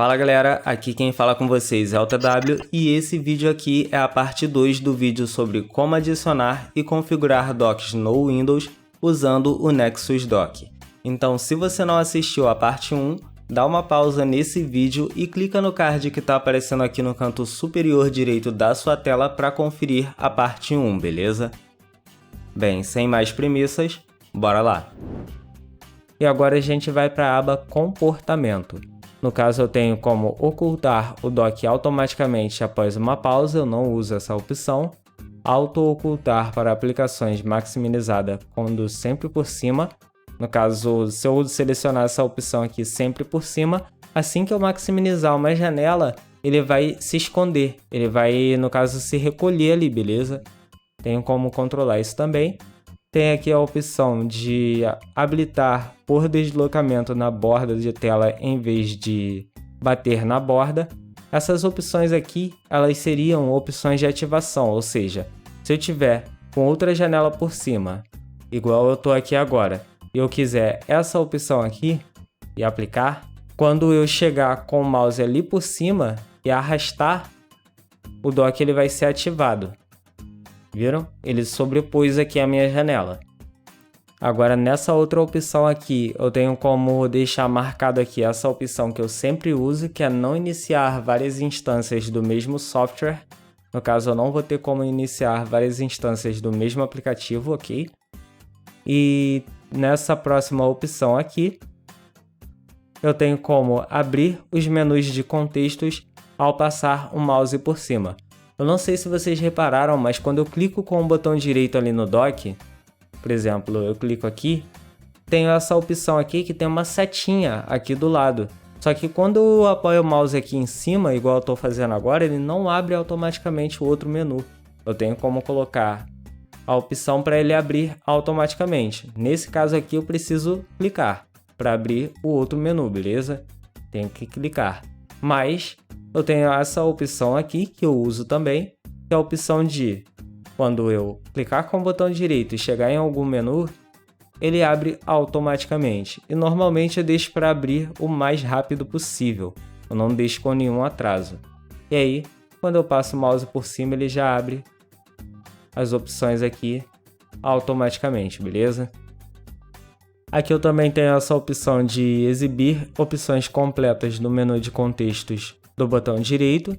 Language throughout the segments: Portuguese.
Fala galera, aqui quem fala com vocês é o TW e esse vídeo aqui é a parte 2 do vídeo sobre como adicionar e configurar docks no Windows usando o Nexus Dock. Então se você não assistiu a parte 1, dá uma pausa nesse vídeo e clica no card que está aparecendo aqui no canto superior direito da sua tela para conferir a parte 1, beleza? Bem, sem mais premissas, bora lá! E agora a gente vai para a aba Comportamento. No caso eu tenho como ocultar o dock automaticamente após uma pausa, eu não uso essa opção. Auto-ocultar para aplicações maximizada quando sempre por cima. No caso, se eu selecionar essa opção aqui sempre por cima, assim que eu maximizar uma janela, ele vai se esconder. Ele vai, no caso, se recolher ali, beleza? Tenho como controlar isso também. Tem aqui a opção de habilitar por deslocamento na borda de tela em vez de bater na borda. Essas opções aqui, elas seriam opções de ativação, ou seja, se eu tiver com outra janela por cima, igual eu estou aqui agora, e eu quiser essa opção aqui e aplicar, quando eu chegar com o mouse ali por cima e arrastar, o dock ele vai ser ativado. Viram? Ele sobrepôs aqui a minha janela. Agora nessa outra opção aqui, eu tenho como deixar marcado aqui essa opção que eu sempre uso, que é não iniciar várias instâncias do mesmo software. No caso, eu não vou ter como iniciar várias instâncias do mesmo aplicativo, ok? E nessa próxima opção aqui, eu tenho como abrir os menus de contextos ao passar o mouse por cima. Eu não sei se vocês repararam, mas quando eu clico com o botão direito ali no dock, por exemplo, eu clico aqui, tenho essa opção aqui que tem uma setinha aqui do lado. Só que quando eu apoio o mouse aqui em cima, igual eu estou fazendo agora, ele não abre automaticamente o outro menu. Eu tenho como colocar a opção para ele abrir automaticamente. Nesse caso aqui eu preciso clicar para abrir o outro menu, beleza? Tenho que clicar. Mas eu tenho essa opção aqui que eu uso também, que é a opção de, quando eu clicar com o botão direito e chegar em algum menu, ele abre automaticamente. E normalmente eu deixo para abrir o mais rápido possível, eu não deixo com nenhum atraso. E aí, quando eu passo o mouse por cima, ele já abre as opções aqui automaticamente, beleza? Aqui eu também tenho essa opção de exibir opções completas no menu de contextos do botão direito,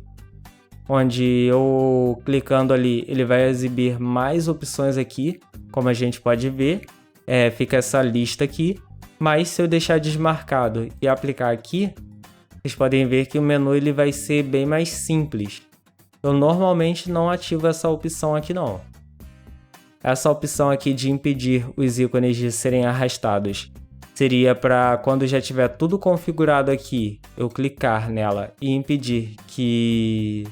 onde eu clicando ali ele vai exibir mais opções aqui, como a gente pode ver, fica essa lista aqui, mas se eu deixar desmarcado e aplicar aqui, vocês podem ver que o menu ele vai ser bem mais simples. Eu normalmente não ativo essa opção aqui não. Essa opção aqui de impedir os ícones de serem arrastados seria para quando já tiver tudo configurado aqui, eu clicar nela e impedir que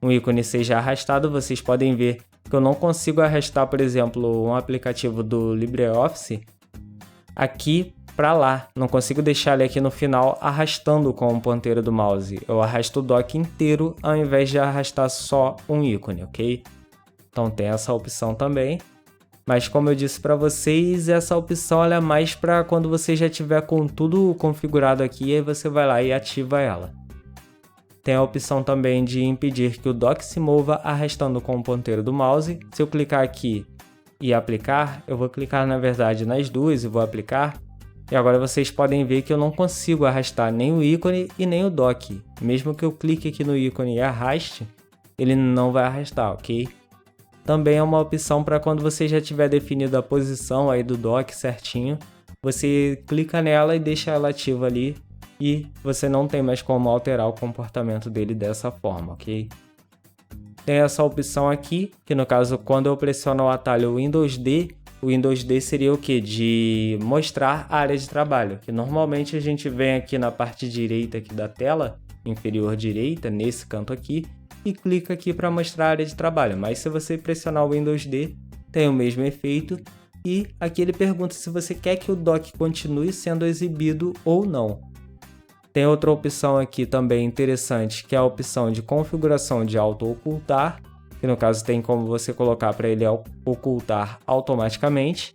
um ícone seja arrastado. Vocês podem ver que eu não consigo arrastar, por exemplo, um aplicativo do LibreOffice aqui para lá. Não consigo deixar ele aqui no final arrastando com o ponteiro do mouse. Eu arrasto o dock inteiro ao invés de arrastar só um ícone, ok? Então tem essa opção também. Mas como eu disse para vocês, essa opção ela é mais para quando você já tiver com tudo configurado aqui, aí você vai lá e ativa ela. Tem a opção também de impedir que o dock se mova arrastando com o ponteiro do mouse. Se eu clicar aqui e aplicar, eu vou clicar na verdade nas duas e vou aplicar. E agora vocês podem ver que eu não consigo arrastar nem o ícone e nem o dock. Mesmo que eu clique aqui no ícone e arraste, ele não vai arrastar, ok? Também é uma opção para quando você já tiver definido a posição aí do dock certinho, você clica nela e deixa ela ativa ali e você não tem mais como alterar o comportamento dele dessa forma, ok? Tem essa opção aqui, que no caso quando eu pressiono o atalho Windows D, o Windows D seria o que? De mostrar a área de trabalho, que normalmente a gente vem aqui na parte direita aqui da tela, inferior direita, nesse canto aqui, e clica aqui para mostrar a área de trabalho, mas se você pressionar o Windows D, tem o mesmo efeito, e aqui ele pergunta se você quer que o dock continue sendo exibido ou não. Tem outra opção aqui também interessante, que é a opção de configuração de auto-ocultar, que no caso tem como você colocar para ele ocultar automaticamente.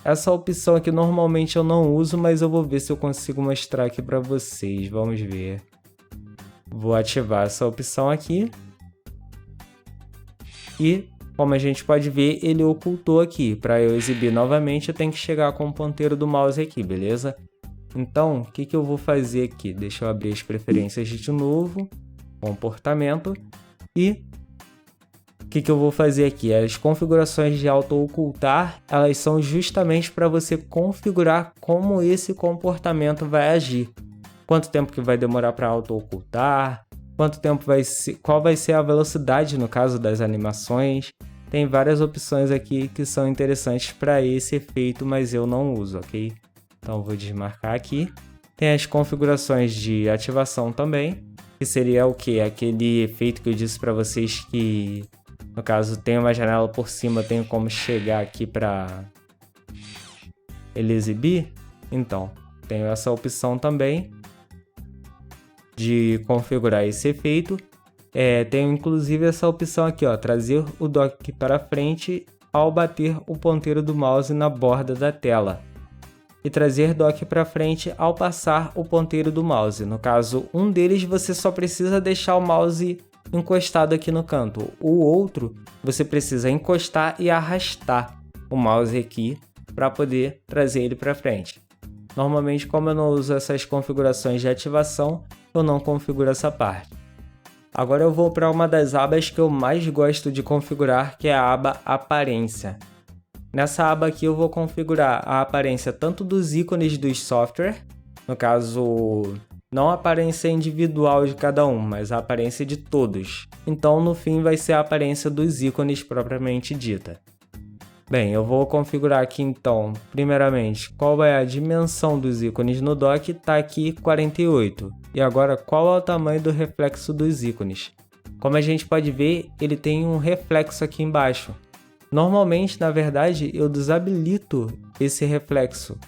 Essa opção aqui normalmente eu não uso, mas eu vou ver se eu consigo mostrar aqui para vocês. Vamos ver. Vou ativar essa opção aqui. E, como a gente pode ver, ele ocultou aqui. Para eu exibir novamente, eu tenho que chegar com o ponteiro do mouse aqui, beleza? Então, o que eu vou fazer aqui? Deixa eu abrir as preferências de novo. Comportamento. E o que eu vou fazer aqui? As configurações de auto-ocultar, elas são justamente para você configurar como esse comportamento vai agir. Quanto tempo que vai demorar para auto-ocultar, quanto tempo vai ser, qual vai ser a velocidade no caso das animações. Tem várias opções aqui que são interessantes para esse efeito, mas eu não uso, ok? Então vou desmarcar aqui. Tem as configurações de ativação também, que seria o que? Aquele efeito que eu disse para vocês que, no caso, tem uma janela por cima, tenho como chegar aqui para ele exibir. Então, tenho essa opção também de configurar esse efeito. Tenho inclusive essa opção aqui, ó, trazer o dock para frente ao bater o ponteiro do mouse na borda da tela. E trazer dock para frente ao passar o ponteiro do mouse. No caso, um deles você só precisa deixar o mouse encostado aqui no canto. O outro, você precisa encostar e arrastar o mouse aqui para poder trazer ele para frente. Normalmente, como eu não uso essas configurações de ativação, eu não configuro essa parte. Agora eu vou para uma das abas que eu mais gosto de configurar, que é a aba Aparência. Nessa aba aqui eu vou configurar a aparência tanto dos ícones dos software, no caso, não a aparência individual de cada um, mas a aparência de todos. Então, no fim, vai ser a aparência dos ícones propriamente dita. Bem, eu vou configurar aqui então, primeiramente, qual é a dimensão dos ícones no dock, está aqui 48. E agora, qual é o tamanho do reflexo dos ícones? Como a gente pode ver, ele tem um reflexo aqui embaixo. Normalmente, na verdade, eu desabilito esse reflexo.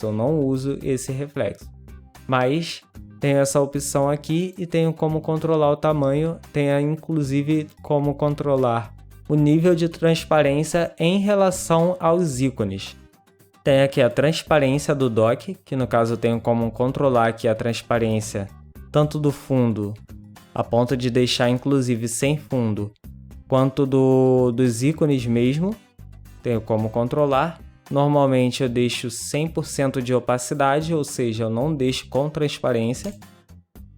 Eu não uso esse reflexo. Mas tenho essa opção aqui e tenho como controlar o tamanho, tenho inclusive como controlar o nível de transparência em relação aos ícones. Tem aqui a transparência do dock, que no caso eu tenho como controlar aqui a transparência tanto do fundo, a ponto de deixar inclusive sem fundo, quanto dos ícones mesmo, tenho como controlar. Normalmente eu deixo 100% de opacidade, ou seja, eu não deixo com transparência.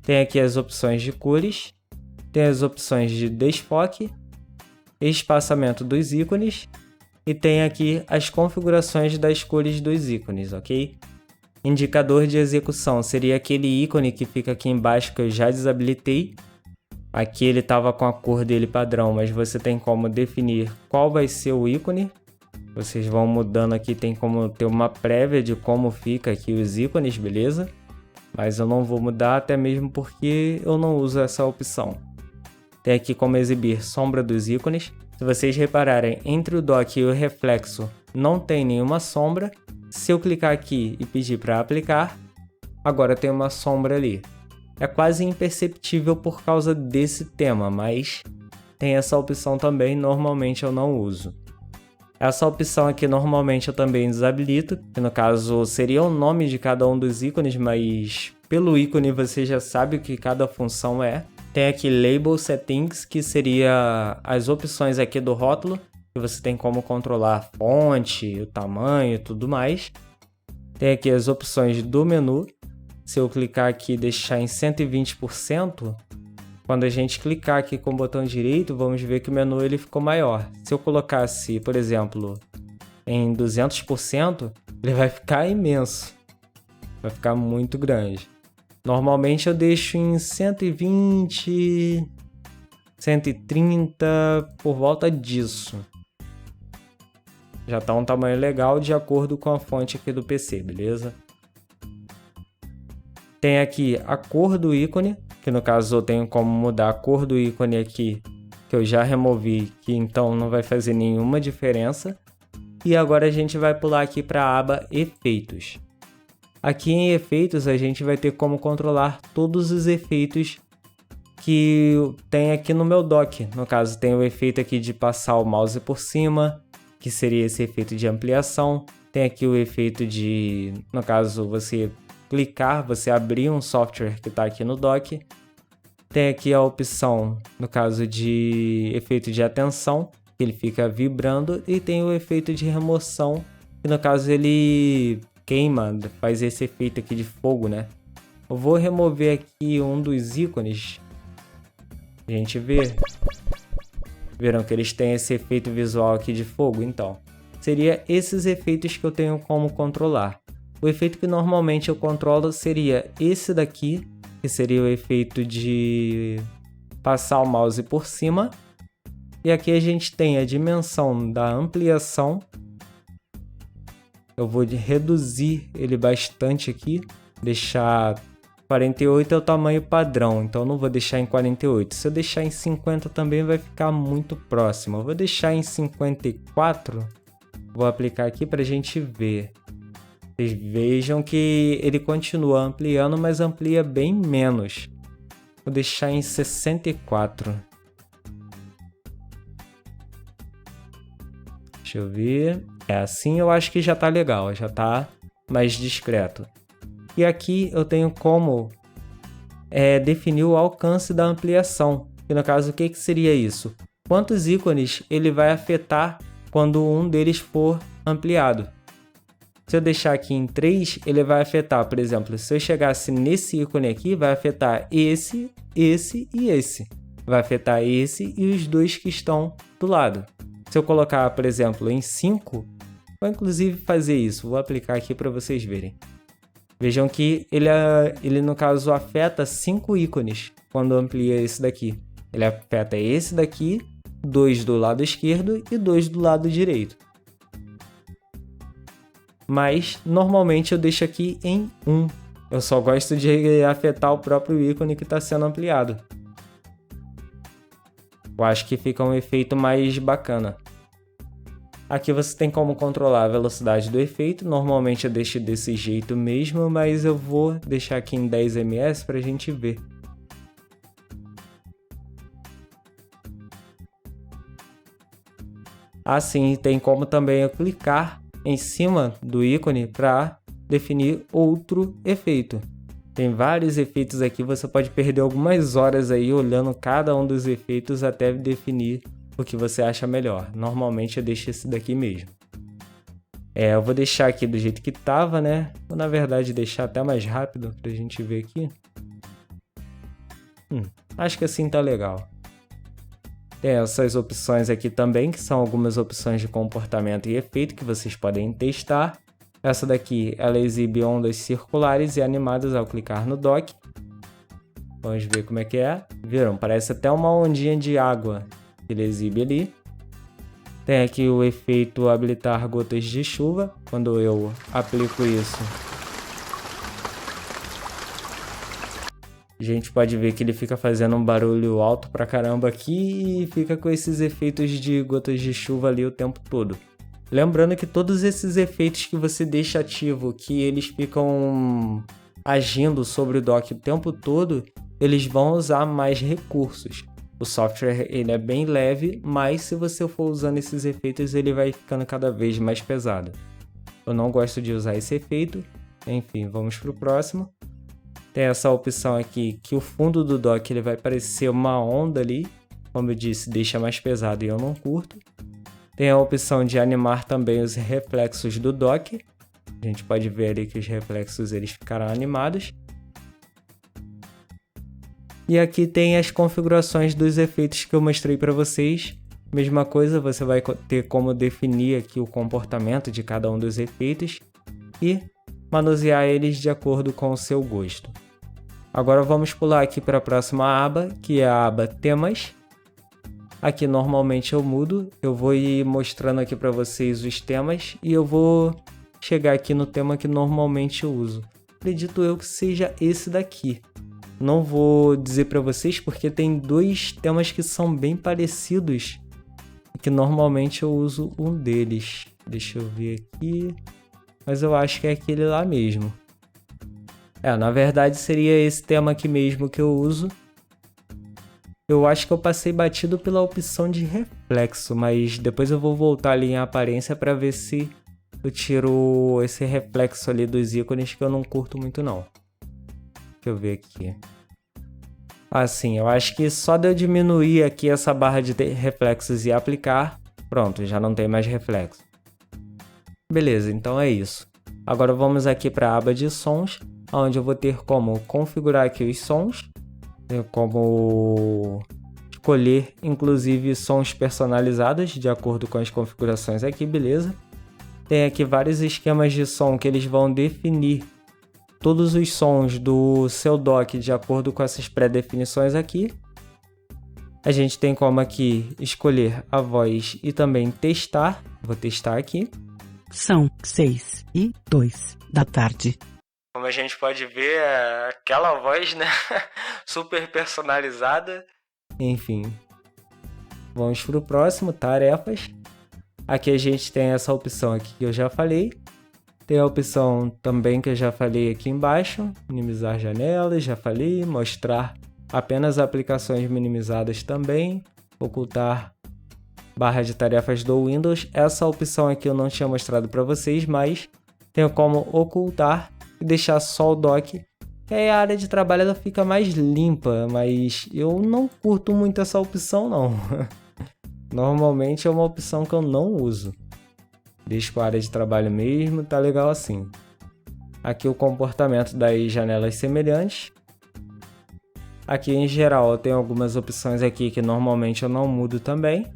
Tem aqui as opções de cores, tem as opções de desfoque, espaçamento dos ícones e tem aqui as configurações das cores dos ícones, ok? Indicador de execução seria aquele ícone que fica aqui embaixo que eu já desabilitei. Aqui ele estava com a cor dele padrão, mas você tem como definir qual vai ser o ícone. Vocês vão mudando aqui, tem como ter uma prévia de como fica aqui os ícones, beleza? Mas eu não vou mudar, até mesmo porque eu não uso essa opção. Tem aqui como exibir sombra dos ícones. Se vocês repararem, entre o dock e o reflexo não tem nenhuma sombra. Se eu clicar aqui e pedir para aplicar, agora tem uma sombra ali. É quase imperceptível por causa desse tema, mas tem essa opção também, normalmente eu não uso. Essa opção aqui normalmente eu também desabilito, que no caso seria o nome de cada um dos ícones, mas pelo ícone você já sabe o que cada função é. Tem aqui Label Settings, que seria as opções aqui do rótulo, que você tem como controlar a fonte, o tamanho e tudo mais. Tem aqui as opções do menu. Se eu clicar aqui e deixar em 120%, quando a gente clicar aqui com o botão direito, vamos ver que o menu ele ficou maior. Se eu colocasse, por exemplo, em 200%, ele vai ficar imenso. Vai ficar muito grande. Normalmente eu deixo em 120, 130, por volta disso. Já está um tamanho legal de acordo com a fonte aqui do PC, beleza? Tem aqui a cor do ícone, que no caso eu tenho como mudar a cor do ícone aqui, que eu já removi, que então não vai fazer nenhuma diferença. E agora a gente vai pular aqui para a aba Efeitos. Aqui em Efeitos a gente vai ter como controlar todos os efeitos que tem aqui no meu dock. No caso tem o efeito aqui de passar o mouse por cima, que seria esse efeito de ampliação. Tem aqui o efeito de, no caso, você clicar, você abrir um software que está aqui no dock. Tem aqui a opção, no caso de efeito de atenção, que ele fica vibrando, e tem o efeito de remoção, que no caso ele queima, faz esse efeito aqui de fogo, né? Eu vou remover aqui um dos ícones, a gente vê. Viram que eles têm esse efeito visual aqui de fogo? Então, seria esses efeitos que eu tenho como controlar. O efeito que normalmente eu controlo seria esse daqui, que seria o efeito de passar o mouse por cima. E aqui a gente tem a dimensão da ampliação. Eu vou reduzir ele bastante aqui, deixar 48 é o tamanho padrão, então eu não vou deixar em 48. Se eu deixar em 50 também vai ficar muito próximo. Eu vou deixar em 54, vou aplicar aqui para a gente ver. Vocês vejam que ele continua ampliando, mas amplia bem menos. Vou deixar em 64. Deixa eu ver. Assim eu acho que já tá legal, já tá mais discreto. E aqui eu tenho como definir o alcance da ampliação. E no caso, o que seria isso? Quantos ícones ele vai afetar quando um deles for ampliado? Se eu deixar aqui em 3, ele vai afetar, por exemplo, se eu chegasse nesse ícone aqui, vai afetar esse, esse e esse. Vai afetar esse e os dois que estão do lado. Se eu colocar, por exemplo, em 5, vou inclusive fazer isso. Vou aplicar aqui para vocês verem. Vejam que ele no caso afeta 5 ícones quando amplia esse daqui. Ele afeta esse daqui, 2 do lado esquerdo e 2 do lado direito. Mas normalmente eu deixo aqui em 1. Eu só gosto de afetar o próprio ícone que está sendo ampliado. Eu acho que fica um efeito mais bacana. Aqui você tem como controlar a velocidade do efeito. Normalmente eu deixo desse jeito mesmo, mas eu vou deixar aqui em 10 ms para a gente ver. Assim, tem como também eu clicar em cima do ícone para definir outro efeito. Tem vários efeitos aqui, você pode perder algumas horas aí olhando cada um dos efeitos até definir o que você acha melhor. Normalmente eu deixo esse daqui mesmo. Eu vou deixar aqui do jeito que estava, né? Vou, na verdade, deixar até mais rápido para a gente ver aqui. Acho que assim tá legal. Tem essas opções aqui também, que são algumas opções de comportamento e efeito que vocês podem testar. Essa daqui, ela exibe ondas circulares e animadas ao clicar no dock. Vamos ver como é que é. Viram? Parece até uma ondinha de água que ele exibe ali. Tem aqui o efeito habilitar gotas de chuva. Quando eu aplico isso, a gente pode ver que ele fica fazendo um barulho alto pra caramba aqui e fica com esses efeitos de gotas de chuva ali o tempo todo. Lembrando que todos esses efeitos que você deixa ativo, que eles ficam agindo sobre o dock o tempo todo, eles vão usar mais recursos. O software ele é bem leve, mas se você for usando esses efeitos, ele vai ficando cada vez mais pesado. Eu não gosto de usar esse efeito. Enfim, vamos para o próximo. Tem essa opção aqui que o fundo do dock ele vai parecer uma onda ali. Como eu disse, deixa mais pesado e eu não curto. Tem a opção de animar também os reflexos do dock. A gente pode ver ali que os reflexos eles ficarão animados. E aqui tem as configurações dos efeitos que eu mostrei para vocês. Mesma coisa, você vai ter como definir aqui o comportamento de cada um dos efeitos e manusear eles de acordo com o seu gosto. Agora vamos pular aqui para a próxima aba, que é a aba Temas. Aqui normalmente eu mudo, eu vou ir mostrando aqui para vocês os temas e eu vou chegar aqui no tema que normalmente eu uso. Acredito eu que seja esse daqui. Não vou dizer para vocês porque tem dois temas que são bem parecidos e que normalmente eu uso um deles. Deixa eu ver aqui, mas eu acho que é aquele lá mesmo. Na verdade seria esse tema aqui mesmo que eu uso. Eu acho que eu passei batido pela opção de reflexo, mas depois eu vou voltar ali em aparência para ver se eu tiro esse reflexo ali dos ícones que eu não curto muito não. Deixa eu ver aqui. Assim, eu acho que só de eu diminuir aqui essa barra de reflexos e aplicar, pronto, já não tem mais reflexo. Beleza, então é isso. Agora vamos aqui para a aba de sons, onde eu vou ter como configurar aqui os sons, tenho como escolher inclusive sons personalizados de acordo com as configurações aqui, beleza? Tem aqui vários esquemas de som que eles vão definir todos os sons do seu dock de acordo com essas pré-definições aqui. A gente tem como aqui escolher a voz e também testar. Vou testar aqui. São 6:02 da tarde. Como a gente pode ver, é aquela voz, né? Super personalizada. Enfim. Vamos para o próximo, tarefas. Aqui a gente tem essa opção aqui que eu já falei. Tem a opção também que eu já falei aqui embaixo. Minimizar janelas, já falei. Mostrar apenas aplicações minimizadas também. Ocultar barra de tarefas do Windows. Essa opção aqui eu não tinha mostrado para vocês, mas tenho como ocultar e deixar só o dock. E aí a área de trabalho ela fica mais limpa, mas eu não curto muito essa opção não. Normalmente é uma opção que eu não uso. Deixo com a área de trabalho mesmo, tá legal assim. Aqui o comportamento das janelas semelhantes. Aqui em geral eu tenho algumas opções aqui que normalmente eu não mudo também.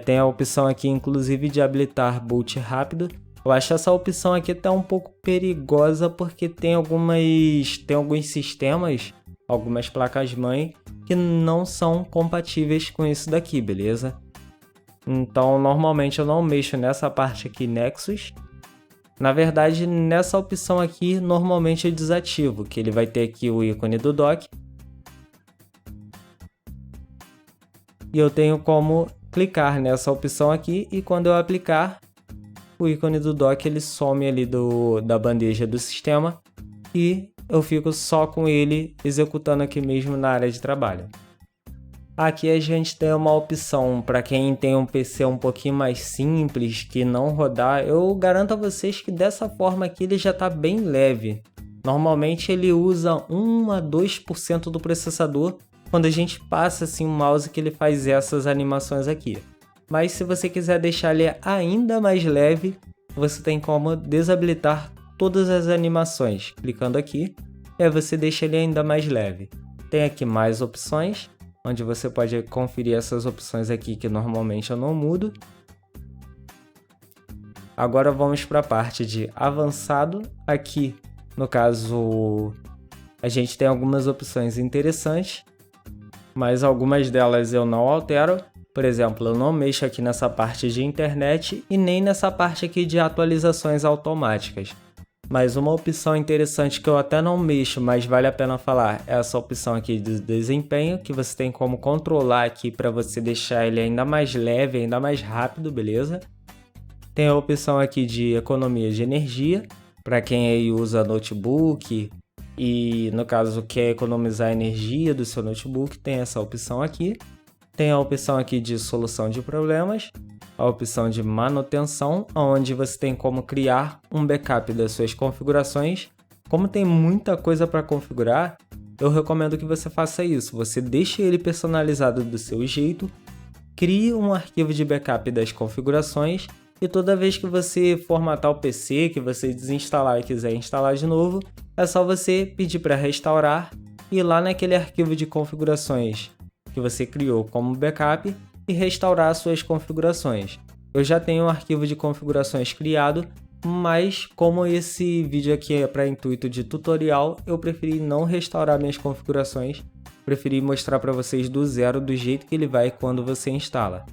Tem a opção aqui inclusive de habilitar boot rápido. Eu acho essa opção aqui tá um pouco perigosa porque tem alguns sistemas, algumas placas-mãe que não são compatíveis com isso daqui, beleza? Então, normalmente eu não mexo nessa parte aqui, Nexus. Na verdade, nessa opção aqui, normalmente eu desativo, que ele vai ter aqui o ícone do dock. E eu tenho como clicar nessa opção aqui e quando eu aplicar, o ícone do dock ele some ali da bandeja do sistema e eu fico só com ele executando aqui mesmo na área de trabalho. Aqui a gente tem uma opção para quem tem um PC um pouquinho mais simples, que não rodar. Eu garanto a vocês que dessa forma aqui ele já está bem leve. Normalmente ele usa 1 a 2% do processador quando a gente passa assim o mouse que ele faz essas animações aqui. Mas se você quiser deixar ele ainda mais leve, você tem como desabilitar todas as animações. Clicando aqui, e aí você deixa ele ainda mais leve. Tem aqui mais opções, onde você pode conferir essas opções aqui que normalmente eu não mudo. Agora vamos para a parte de avançado. Aqui, no caso, a gente tem algumas opções interessantes, mas algumas delas eu não altero. Por exemplo, eu não mexo aqui nessa parte de internet e nem nessa parte aqui de atualizações automáticas. Mas uma opção interessante que eu até não mexo, mas vale a pena falar, é essa opção aqui de desempenho, que você tem como controlar aqui para você deixar ele ainda mais leve, ainda mais rápido, beleza? Tem a opção aqui de economia de energia, para quem aí usa notebook e no caso quer economizar a energia do seu notebook, tem essa opção aqui. Tem a opção aqui de solução de problemas, a opção de manutenção, onde você tem como criar um backup das suas configurações. Como tem muita coisa para configurar, eu recomendo que você faça isso. Você deixe ele personalizado do seu jeito, crie um arquivo de backup das configurações e toda vez que você formatar o PC, que você desinstalar e quiser instalar de novo, é só você pedir para restaurar e ir lá naquele arquivo de configurações que você criou como backup e restaurar suas configurações. Eu já tenho um arquivo de configurações criado, mas como esse vídeo aqui é para intuito de tutorial, eu preferi não restaurar minhas configurações, preferi mostrar para vocês do zero, do jeito que ele vai quando você instala.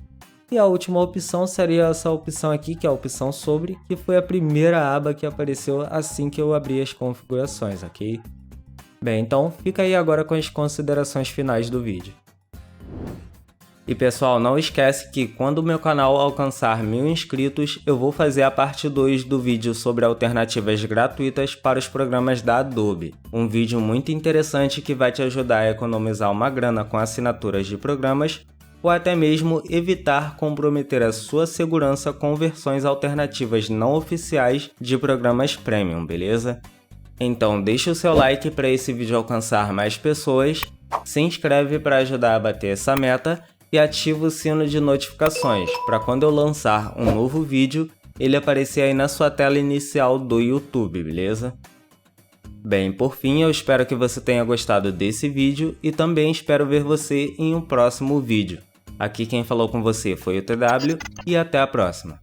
E a última opção seria essa opção aqui, que é a opção sobre, que foi a primeira aba que apareceu assim que eu abri as configurações, ok? Bem, então fica aí agora com as considerações finais do vídeo. E pessoal, não esquece que quando o meu canal alcançar 1000 inscritos, eu vou fazer a parte 2 do vídeo sobre alternativas gratuitas para os programas da Adobe. Um vídeo muito interessante que vai te ajudar a economizar uma grana com assinaturas de programas ou até mesmo evitar comprometer a sua segurança com versões alternativas não oficiais de programas premium, beleza? Então deixa o seu like para esse vídeo alcançar mais pessoas, se inscreve para ajudar a bater essa meta e ativa o sino de notificações para quando eu lançar um novo vídeo, ele aparecer aí na sua tela inicial do YouTube, beleza? Bem, por fim, eu espero que você tenha gostado desse vídeo e também espero ver você em um próximo vídeo. Aqui quem falou com você foi o TW e até a próxima.